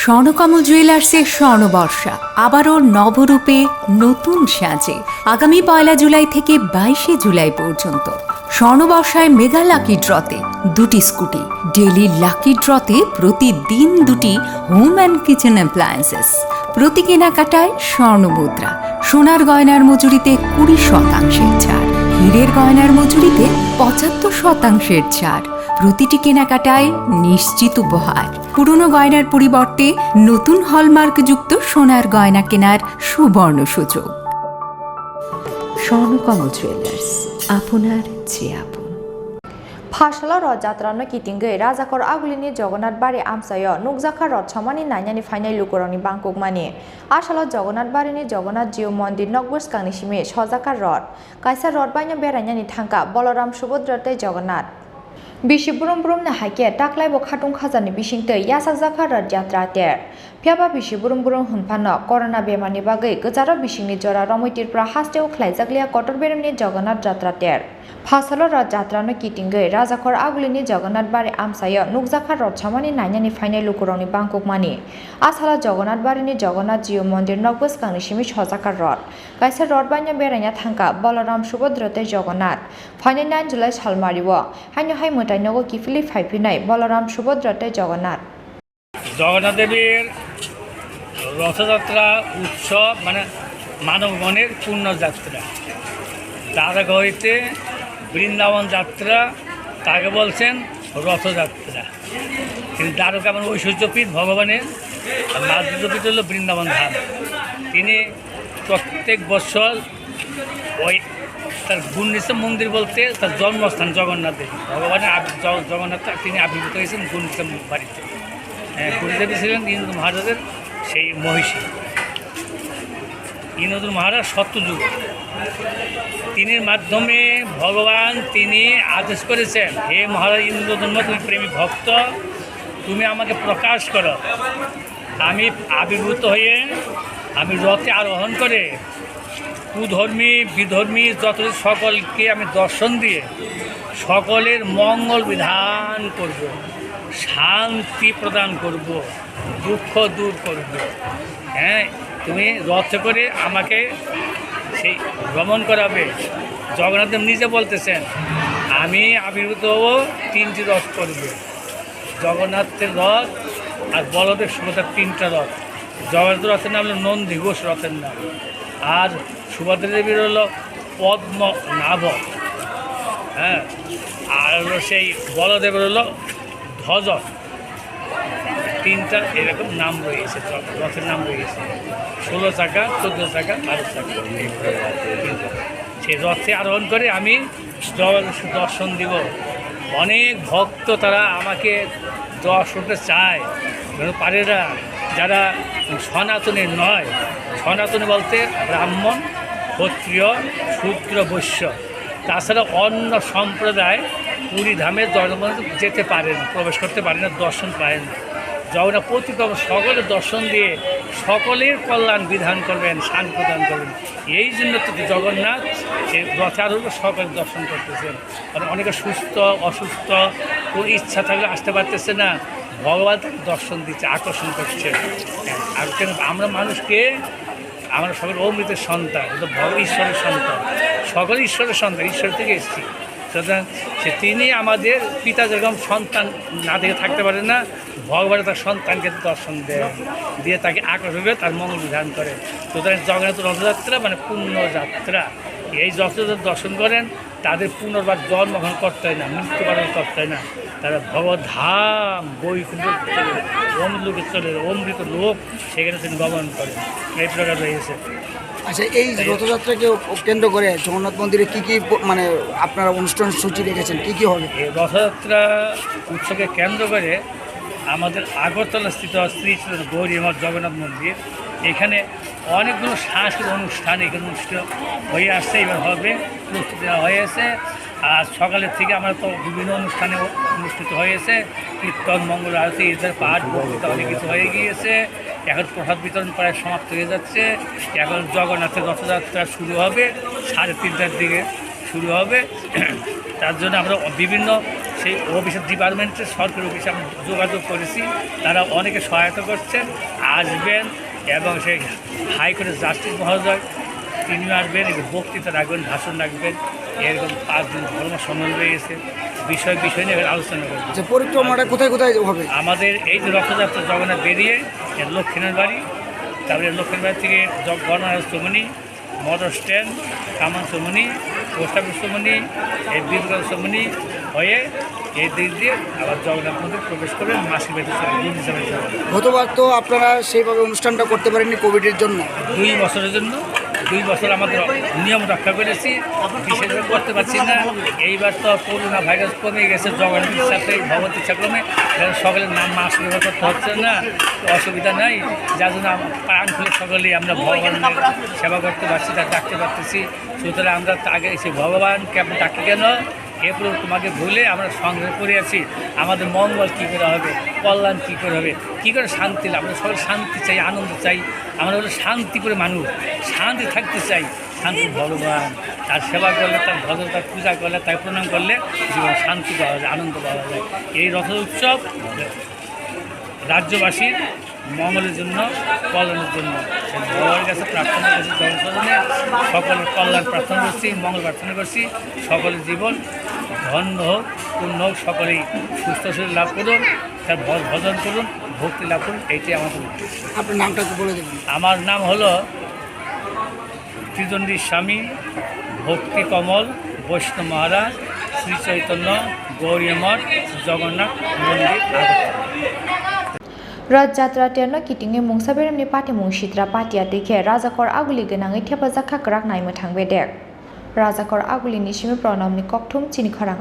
স্বর্ণকমল জুয়েলার্সের স্বর্ণবর্ষা আবারও নবরূপে নতুন সাজে আগামী 1 জুলাই থেকে 22 জুলাই পর্যন্ত। স্বর্ণবর্ষায় মেগা লাকি ড্রতে 2টি স্কুটি, ডেইলি লাকি ড্রতে প্রতিদিন 2টি হোম অ্যান্ড কিচেন অ্যাপ্লায়েন্সেস, প্রতি কেনাকাটায় স্বর্ণমুদ্রা, সোনার গয়নার মজুরিতে 20% ছাড়, হীরের গয়নার মজুরিতে 75% ছাড়, প্রতিটি কেনাকাটায় নিশ্চিত উপহার, পুরনো গয়নার পরিবর্তে নতুন হলমার্কযুক্ত সোনার গয়না কেনার সুবর্ণ সুযোগ। স্বর্ণকমল জুয়েলার্স, আপনার যে আপন। Phasalo Rath Jatrano Kitingei Rajakor Agulini Jaganath Bari Amsayo Nukjaka Rath Samani Nanyani Final Lukurokni Bwsakngni Asalo Jaganath Barini Jaganath Jiu Mandir Bwsakngni Simi Sojakha Rath Kaisa Rath Baino Berainani Thangka Balaram Subodra Jaganath Bisi Burum Burum na haike taklaibo khatung khajani bisingtei yasakjaka Rath Jatra ter Phiaba bisi burum burum hunphano corona bemarni bagui Kwcharo bisingni jora romoi Tripura hasteo khlaijakliya kotor beramni Jaganath Jatra ter Phasalo Rath Jatrano Kitingei Rajakor Agulini Jaganath Bari Amsayo Nukjaka Rath Samani Nanyani Final Lukurokni Bwsakngni Asalo Jaganath Barini Jaganath Jiu Mandir Bwsakngni Simi Sojakha Rath Kaisa Rath Baino Beraina Thangka Balaram Subodra Jaganath Final 9 July salmariwo Haino hai motainogo kifili phaiphinai Balaram Subodra Jaganath Jagannath দেবীর রথযাত্রা উৎসব মানে মানবগণের পূর্ণযাত্রা, তার হইতে বৃন্দাবন যাত্রা তাকে বলছেন রথযাত্রা। তিনি দ্বারকা মানে ঐশ্বর্যপীঠ ভগবানের, আর মাধুর্যপীঠ হল বৃন্দাবন ধাম। তিনি প্রত্যেক বছর ওই তার গুণিত মন্দির বলতে তার জন্মস্থান জগন্নাথ দেবী ভগবানের জগন্নাথ তিনি আবির্ভূত হয়েছেন গুণিত বাড়িতে। গুরুদেবী ছিলেন ইন্দ্র মহারাজের সেই মহিষী। ইন্দ্র মহারাজ সত্যযুগ, তিনির মাধ্যমে ভগবান তিনি আদেশ করেছেন, হে মহারাজ ইন্দ্রজন্ম তুমি প্রেমী ভক্ত, তুমি আমাকে প্রকাশ করো। আমি আবির্ভূত হয়ে আমি রথে আরোহণ করে কুধর্মী বিধর্মী যত সকলকে আমি দর্শন দিয়ে সকলের মঙ্গল বিধান করব, শান্তি প্রদান করব, দুঃখ দূর করব। হ্যাঁ, তুমি রথে করে আমাকে সেই ভ্রমণ করাবে। জগন্নাথদেব নিজে বলতেছেন, আমি আবির্ভূত হব 3টি রথ করব, জগন্নাথের রথ আর বলদেব সুভদ্রার 3টা রথ। জগন্নাথ রথের নাম হলো নন্দী ঘোষ রথের নাম, আর সুভদ্রা দেবীর হলো পদ্মনাভ। হ্যাঁ, আর হলো সেই বলদেবের হলো ধ্বজ। 3টা এরকম নাম রয়েছে, রথের নাম রয়েছে 16 চাকা, 14 চাকা, 12 চাকা। সেই রথে আরোহণ করে আমি দর্শন দিব। অনেক ভক্ত তারা আমাকে দর্শনতে চায়, পারে না, যারা সনাতনী নয়। সনাতনী বলতে ব্রাহ্মণ, ক্ষত্রিয়, শূদ্র, বৈশ্য, তাছাড়া অন্য সম্প্রদায় পুরী ধামে যেতে পারে না, প্রবেশ করতে পারে না, দর্শন পায় না। জগন্নাথ প্রতিতম সকলের দর্শন দিয়ে সকলের কল্যাণ বিধান করবেন, শান্তি প্রদান করবেন। এই জন্য তো জগন্নাথ সে রথে আরোহণ সকলের দর্শন করতেছেন। মানে অনেকে সুস্থ অসুস্থ কোনো ইচ্ছা থাকলে আসতে পারতেছে না, ভগবান তাকে দর্শন দিচ্ছে, আকর্ষণ করছে। আর কেন আমরা মানুষকে, আমরা সকল অমৃতের সন্তান, ঈশ্বরের সন্তান, সকল ঈশ্বরের সন্তান, ঈশ্বর থেকে এসেছি। সুতরাং তিনি আমাদের পিতা যেরকম সন্তান না দেখে থাকতে পারে না, ভগবান তার সন্তানকে দর্শন দেয়, দিয়ে তাকে আকর্ষণ করে তার মঙ্গল বিধান করে। সুতরাং জগন্নাথ রথযাত্রা মানে পুণ্যযাত্রা। এই যতজন দর্শন করেন তাদের পুনর্বার জন্মগ্রহণ করতে হয় না, মৃত্যুবরণ করতে হয় না, তারা ভবধাম বৈকুণ্ঠ অমৃত চলে, অমৃত লোক সেখানে তিনি গমন করেন। এই প্রকার রয়েছে। আচ্ছা, এই রথযাত্রাকে কেন্দ্র করে জগন্নাথ মন্দিরে কী কী মানে আপনারা অনুষ্ঠান সূচি রেখেছেন, কী কী হবে? এই রথযাত্রা উৎসবকে কেন্দ্র করে আমাদের আগরতলা স্থিত শ্রী গৌরী মঠ জগন্নাথ মন্দির, এখানে অনেকগুলো সাংস্কৃতিক অনুষ্ঠান এখানে অনুষ্ঠিত হয়ে আসছে, এবার হবে, প্রস্তুতি হয়েছে। আর সকালের থেকে আমরা তো বিভিন্ন অনুষ্ঠানে অনুষ্ঠিত হয়েছে, কীর্তন, মঙ্গল আরতি, ঈদের পাঠ, বক্তৃতা অনেক কিছু হয়ে গিয়েছে। এখন প্রসাদ বিতরণ প্রায় সমাপ্ত হয়ে যাচ্ছে। এখন জগন্নাথের রথযাত্রা শুরু হবে 3:30টার দিকে, শুরু হবে তার জন্য আমরা বিভিন্ন সেই অফিসের ডিপার্টমেন্টের সরকারি অফিসে আমরা যোগাযোগ করেছি, তারা অনেকে সহায়তা করছেন, আসবেন এবং সেই হাইকোর্টের জাস্টিস মহোদয় তিনিও আসবেন, বক্তৃতা রাখবেন, ভাষণ রাখবেন, এরকম 5 দিন ধর্ম সম্মেলন রয়েছে, বিষয় নিয়ে আলোচনা করবেন। যে পরিক্রমাটা কোথায় কোথায় হবে? আমাদের এই যে রথযাত্রা জগন্নাথ বেরিয়ে লক্ষ্মীনাথ বাড়ি, তারপরে লক্ষ্মীনাথ বাড়ি থেকে গণরাজ চমনি, মোটর স্ট্যান্ড, কামান চমনি, পোস্ট অফিস চমনি, এই বীরগঞ্জ চমনি হয়ে এই দিক দিয়ে আবার জগন্নাথ মন্দির প্রবেশ করে মাসির বাড়িতে চলে যাবে। গতবার তো আপনারা সেইভাবে অনুষ্ঠানটা করতে পারেননি কোভিডের জন্য। 2 বছরের জন্য 2 বছর আমাদের নিয়ম রক্ষা করেছি, বিশেষভাবে করতে পারছি না। এইবার তো করোনা ভাইরাস কমে গেছে, জগন্নাথের সাথে ভগবত ইচ্ছাক্রমে সকলের নাম মাস্ক ব্যবহার করতে হচ্ছে না, অসুবিধা নাই, যার জন্য প্রাণ খুলে সকলেই আমরা ভগবানের সেবা করতে পারছি, তার ডাকতে পারতেছি। সুতরাং আমরা আগে এসে ভগবানকে আপনি ডাকি কেন, এরপরে তোমাকে ভুলে আমরা সংগ্রহ করে আছি, আমাদের মঙ্গল কী করে হবে, কল্যাণ কী করে হবে, কী করে শান্তি লাভ, আমরা সকলে শান্তি চাই, আনন্দ চাই, আমরা হলো শান্তি করে মানুষ, শান্তি থাকতে চাই। শান্তি ভগবান, তার সেবা করলে, তার ভজন, তার পূজা করলে, তার প্রণাম করলে জীবন শান্তি পাওয়া যায়, আনন্দ পাওয়া যায়। এই রথ উৎসব রাজ্যবাসীর মঙ্গলের জন্য, কল্যাণের জন্য ভগবানের কাছে প্রার্থনা করছি, জনসাধারণের সকলের কল্যাণ প্রার্থনা করছি, মঙ্গল প্রার্থনা করছি, সকলের জীবন ধন্য হোক, পূর্ণ হোক, সকলেই সুস্থ শরীর লাভ করুন, তার ভজন করুন, ভক্তি লাভ করুন, এইটাই আমাদের উদ্দেশ্য। আপনার নামটা একটু বলে দেবেন। আমার নাম হলো ত্রিদণ্ডী স্বামী ভক্তি কমল বৈষ্ণব মহারাজ শ্রী চৈতন্য গৌরী মঠ জগন্নাথ মন্দির আগরতলা। रथजात्रा टेनो किटिंगे मुंसा बेरामनि पाटे मुंसित्रा पाटिया देखै राजाखर आगुलि गोनाङै थेफाजाखा ग्राक नायनो थांबे देक राजाखर आगुलिनि सिमी प्रणामनि ककथुम चिनि खरां।